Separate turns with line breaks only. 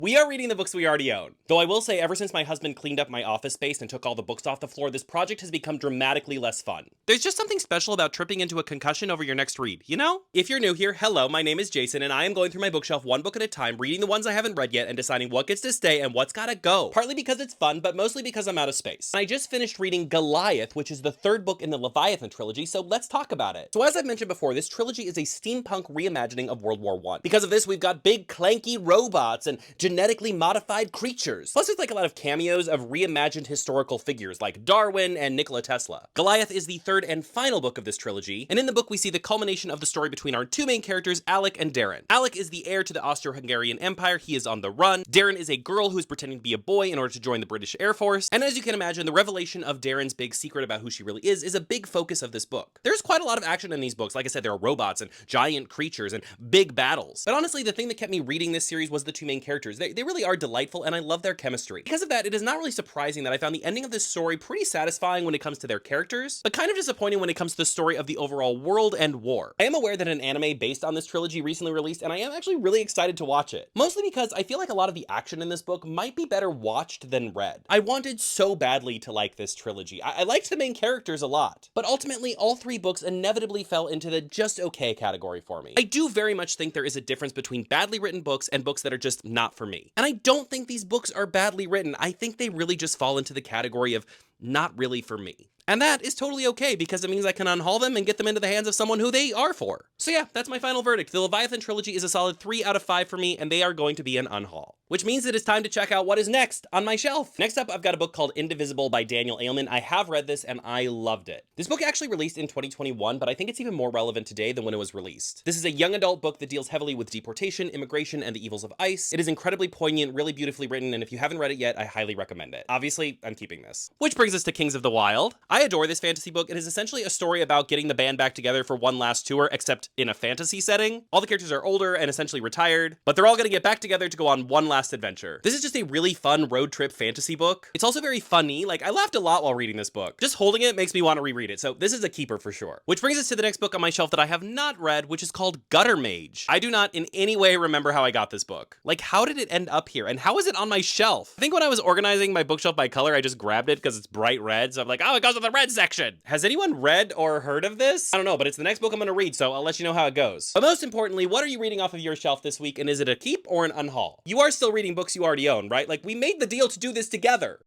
We are reading the books we already own. Though I will say, ever since my husband cleaned up my office space and took all the books off the floor, this project has become dramatically less fun. There's just something special about tripping into a concussion over your next read, you know? If you're new here, hello, my name is Jason, and I am going through my bookshelf one book at a time, reading the ones I haven't read yet and deciding what gets to stay and what's gotta go. Partly because it's fun, but mostly because I'm out of space. I just finished reading Goliath, which is the third book in the Leviathan trilogy, so let's talk about it. So as I've mentioned before, this trilogy is a steampunk reimagining of World War I. Because of this, we've got big clanky robots and genetically modified creatures. Plus, there's like a lot of cameos of reimagined historical figures like Darwin and Nikola Tesla. Goliath is the third and final book of this trilogy, and in the book we see the culmination of the story between our two main characters, Alec and Darren. Alec is the heir to the Austro-Hungarian Empire. He is on the run. Darren is a girl who is pretending to be a boy in order to join the British Air Force, and as you can imagine, the revelation of Darren's big secret about who she really is a big focus of this book. There's quite a lot of action in these books. Like I said, there are robots and giant creatures and big battles. But honestly, the thing that kept me reading this series was the two main characters. They really are delightful, and I love their chemistry. Because of that, it is not really surprising that I found the ending of this story pretty satisfying when it comes to their characters, but kind of disappointing when it comes to the story of the overall world and war. I am aware that an anime based on this trilogy recently released, and I am actually really excited to watch it. Mostly because I feel like a lot of the action in this book might be better watched than read. I wanted so badly to like this trilogy. I liked the main characters a lot, but ultimately all three books inevitably fell into the just okay category for me. I do very much think there is a difference between badly written books and books that are just not for me. And I don't think these books are badly written. I think they really just fall into the category of not really for me. And that is totally okay because it means I can unhaul them and get them into the hands of someone who they are for. So yeah, that's my final verdict. The Leviathan trilogy is a solid 3 out of 5 for me, and they are going to be an unhaul. Which means it is time to check out what is next on my shelf. Next up, I've got a book called Indivisible by Daniel Ailman. I have read this and I loved it. This book actually released in 2021, but I think it's even more relevant today than when it was released. This is a young adult book that deals heavily with deportation, immigration, and the evils of ICE. It is incredibly poignant, really beautifully written, and if you haven't read it yet, I highly recommend it. Obviously, I'm keeping this. Which brings us to Kings of the Wild. I adore this fantasy book. It is essentially a story about getting the band back together for one last tour, except in a fantasy setting. All the characters are older and essentially retired, but they're all gonna get back together to go on one last adventure. This is just a really fun road trip fantasy book. It's also very funny. Like, I laughed a lot while reading this book. Just holding it makes me want to reread it, so this is a keeper for sure. Which brings us to the next book on my shelf that I have not read, which is called Gutter Mage. I do not in any way remember how I got this book. Like, how did it end up here? And how is it on my shelf? I think when I was organizing my bookshelf by color, I just grabbed it because it's bright red, so I'm like, oh, it goes in the red section. Has anyone read or heard of this? I don't know, but it's the next book I'm gonna read, so I'll let you know how it goes. But most importantly, what are you reading off of your shelf this week, and is it a keep or an unhaul? You are still reading books you already own, right? Like, we made the deal to do this together.